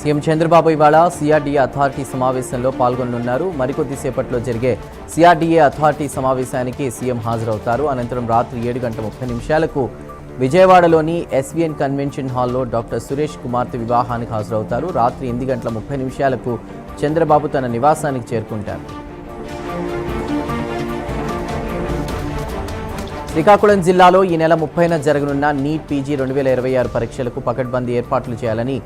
CM Chandrababu ఇవాళ CRDA authority సమావేశంలో పాల్గొనున్నారు. మరికొద్ది సేపట్లో జరిగే సిఆర్డీఏ అథారిటీ సమావేశానికి సీఎం హాజరవుతారు. అనంతరం రాత్రి 7:30 విజయవాడలోని ఎస్వీఎన్ కన్వెన్షన్ హాల్లో డాక్టర్ సురేష్ కుమార్తె వివాహానికి హాజరవుతారు. రాత్రి 8:30 చంద్రబాబు తన నివాసానికి చేరుకుంటారు. శ్రీకాకుళం జిల్లాలో ఈ నెల 30న జరగనున్న నీట్ పీజీ 2026 పరీక్షలకు పకడ్బందీ ఏర్పాట్లు చేయాలని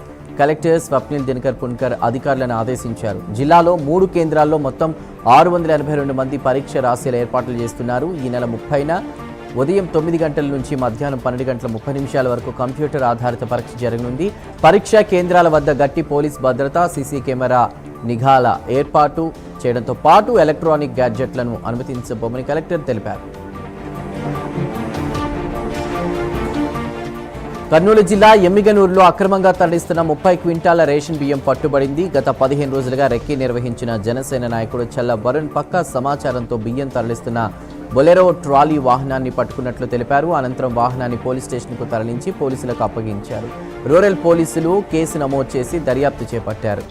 కలెక్టర్ స్వప్నిల్ దినకర్ పున్కర్ అధికారులను ఆదేశించారు. జిల్లాలో 3 కేంద్రాల్లో మొత్తం 682 మంది పరీక్ష రాసేలా ఏర్పాట్లు చేస్తున్నారు. ఈ నెల 30న ఉదయం 9 గంటల నుంచి మధ్యాహ్నం 12:30 వరకు కంప్యూటర్ ఆధారిత పరీక్ష జరగనుంది. పరీక్షా కేంద్రాల వద్ద గట్టి పోలీస్ భద్రత, సీసీ కెమెరా నిఘాల ఏర్పాటు చేయడంతో పాటు ఎలక్ట్రానిక్ గ్యాడ్జెట్లను అనుమతించబోమని కలెక్టర్ తెలిపారు. కర్నూలు జిల్లా ఎమ్మిగనూరులో అక్రమంగా తరలిస్తున్న 30 క్వింటాల రేషన్ బియ్యం పట్టుబడింది. గత 15 రోజులుగా రెక్కీ నిర్వహించిన జనసేన నాయకుడు చల్ల వరుణ్ పక్కా సమాచారంతో బియ్యం తరలిస్తున్న బొలెరో ట్రాలీ వాహనాన్ని పట్టుకున్నట్లు తెలిపారు. అనంతరం వాహనాన్ని పోలీస్ స్టేషన్కు తరలించి పోలీసులకు అప్పగించారు. రూరల్ పోలీసులు కేసు నమోదు చేసి దర్యాప్తు చేపట్టారు.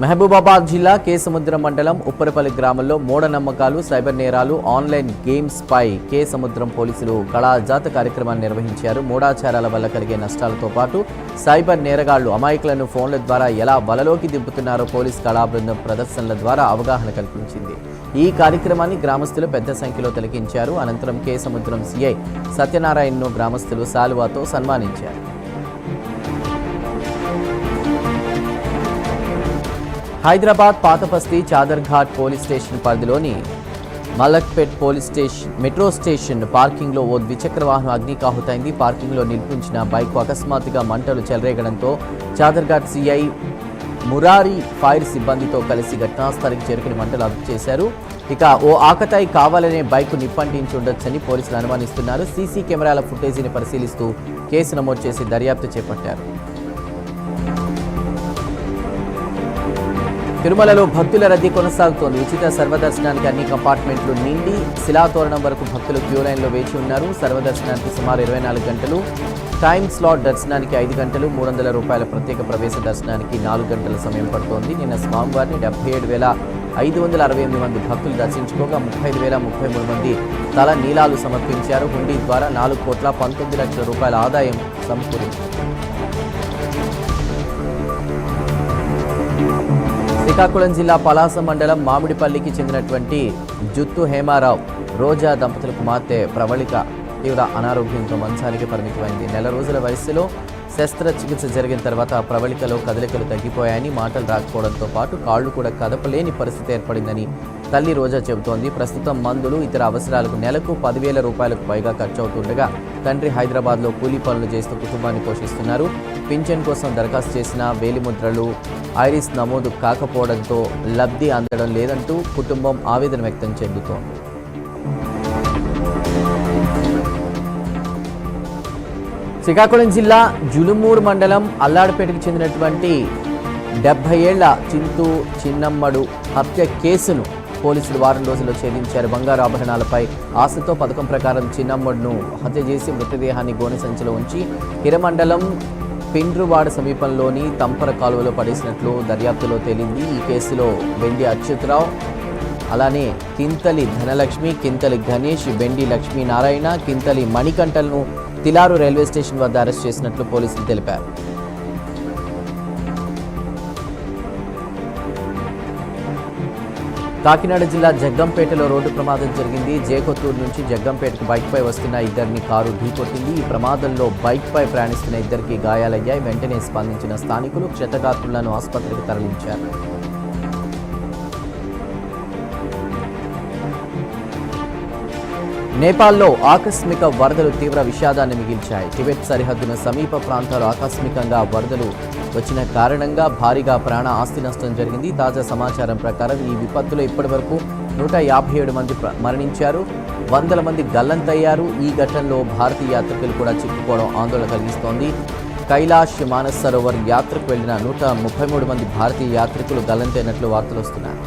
మహబూబాబాద్ జిల్లా కేసముద్రం మండలం ఉప్పరపల్లి గ్రామంలో మూఢనమ్మకాలు, సైబర్ నేరాలు, ఆన్లైన్ గేమ్స్ పై కేసముద్రం పోలీసులు కళాజాత కార్యక్రమాన్ని నిర్వహించారు. మూఢాచారాల వల్ల కలిగే నష్టాలతో పాటు సైబర్ నేరగాళ్లు అమాయకులను ఫోన్ల ద్వారా ఎలా వలలోకి దింపుతున్నారో పోలీస్ కళా బృందం ప్రదర్శనల ద్వారా అవగాహన కల్పించింది. ఈ కార్యక్రమాన్ని గ్రామస్తులు పెద్ద సంఖ్యలో తిలకించారు. అనంతరం కేసముద్రం సిఐ సత్యనారాయణను గ్రామస్తులు శాలువాతో సన్మానించారు. హైదరాబాద్ పాతబస్తీ చాదర్ఘాట్ పోలీస్ స్టేషన్ పరిధిలోని Malakpet police station metro station పార్కింగ్లో ఓ ద్విచక్ర వాహనం అగ్నికాహుతైంది. పార్కింగ్లో నిలిపించిన బైక్ అకస్మాత్తుగా మంటలు చెలరేగడంతో చాదర్ఘాట్ సిఐ మురారి ఫైర్ సిబ్బందితో కలిసి ఘటనాస్థలికి చేరుకుని మంటలు అదుపు చేశారు. ఇక ఓ ఆకతాయి కావాలనే బైక్ నిప్పంటించి ఉండొచ్చని పోలీసులు అనుమానిస్తున్నారు. సీసీ కెమెరాల ఫుటేజీని పరిశీలిస్తూ కేసు నమోదు చేసి దర్యాప్తు చేపట్టారు. తిరుమలలో భక్తుల రద్దీ కొనసాగుతోంది. ఉచిత సర్వదర్శనానికి అన్ని కంపార్ట్మెంట్లు నిండి శిలాతోరణం వరకు భక్తులు క్యూ లైన్లో వేచి ఉన్నారు. సర్వదర్శనానికి సుమారు 24 గంటలు టైం స్లాట్, దర్శనానికి 5 గంటలు, 300 రూపాయల ప్రత్యేక ప్రవేశ దర్శనానికి 4 గంటల సమయం పడుతోంది. నిన్న స్వామివారిని 77,568 మంది భక్తులు దర్శించుకోగా 35,033 మంది తల నీలాలు సమర్పించారు. హుండీ ద్వారా 4,19,00,000 రూపాయల ఆదాయం సమకూరింది. శ్రీకాకుళం జిల్లా పలాస మండలం మామిడిపల్లికి చెందినటువంటి జుత్తు హేమారావు రోజా దంపతుల కుమార్తె ప్రవళిక తీవ్ర అనారోగ్యంతో మంచానికి పరిమితమైంది. నెల రోజుల వయస్సులో శస్త్రచికిత్స జరిగిన తర్వాత ప్రవళికలో కదలికలు తగ్గిపోయాయని, మాటలు రాకపోవడంతో పాటు కాళ్లు కూడా కదపలేని పరిస్థితి ఏర్పడిందని తల్లి రోజా చెబుతోంది. ప్రస్తుతం మందులు, ఇతర అవసరాలకు నెలకు 10,000 రూపాయలకు పైగా ఖర్చు అవుతుండగా తండ్రి హైదరాబాద్లో కూలీ పనులు చేస్తూ కుటుంబాన్ని పోషిస్తున్నారు. పింఛన్ కోసం దరఖాస్తు చేసిన వేలిముద్రలు, ఐరిస్ నమోదు కాకపోవడంతో లబ్ధి అందడం లేదంటూ కుటుంబం ఆవేదన వ్యక్తం చెందుతోంది. శ్రీకాకుళం జిల్లా జులుమూరు మండలం అల్లాడపేటకు చెందినటువంటి 70 ఏళ్ల చింతూ చిన్నమ్మడు హత్య కేసును పోలీసులు వారం రోజుల్లో ఛేదించారు. బంగారు ఆభరణాలపై ఆశతో పథకం ప్రకారం చిన్నమ్మడును హత్య చేసి మృతదేహాన్ని గోనె సంచిలో ఉంచి హిరమండలం పిండ్రువాడ సమీపంలోని తంపర కాలువలో పడేసినట్లు దర్యాప్తులో తేలింది. ఈ కేసులో బెండి అచ్యుతరావు, అలానే కింతలి ధనలక్ష్మి, కింతలి గణేష్, బెండి లక్ష్మీనారాయణ, కింతలి మణికంఠలను తిలారు రైల్వే స్టేషన్ వద్ద అరెస్ట్ చేసినట్లు పోలీసులు తెలిపారు. కాకినాడ జిల్లా జగ్గంపేటలో రోడ్డు ప్రమాదం జరిగింది. జేకొత్తూరు నుంచి జగ్గంపేటకు బైక్పై వస్తున్న ఇద్దరిని కారు ఢీకొట్టింది. ఈ ప్రమాదంలో బైక్పై ప్రయాణిస్తున్న ఇద్దరికి గాయాలయ్యాయి. వెంటనే స్పందించిన స్థానికులు క్షతగాత్రులను ఆసుపత్రికి తరలించారు. నేపాల్లో ఆకస్మిక వరదలు తీవ్ర విషాదాన్ని మిగిల్చాయి. టిబెట్ సరిహద్దున సమీప ప్రాంతాలు ఆకస్మికంగా వరదలు వచ్చిన కారణంగా భారీగా ప్రాణ ఆస్తి నష్టం జరిగింది. తాజా సమాచారం ప్రకారం ఈ విపత్తులో ఇప్పటివరకు 157 మంది మరణించారు, 100 మంది గల్లంతయ్యారు. ఈ ఘటనలో భారతీయ యాత్రికులు కూడా చిక్కుకోవడం ఆందోళన కలిగిస్తోంది. కైలాష్ మానస్ సరోవర్ యాత్రకు వెళ్లిన 133 మంది భారతీయ యాత్రికులు గల్లంతైనట్లు వార్తలు వస్తున్నాయి.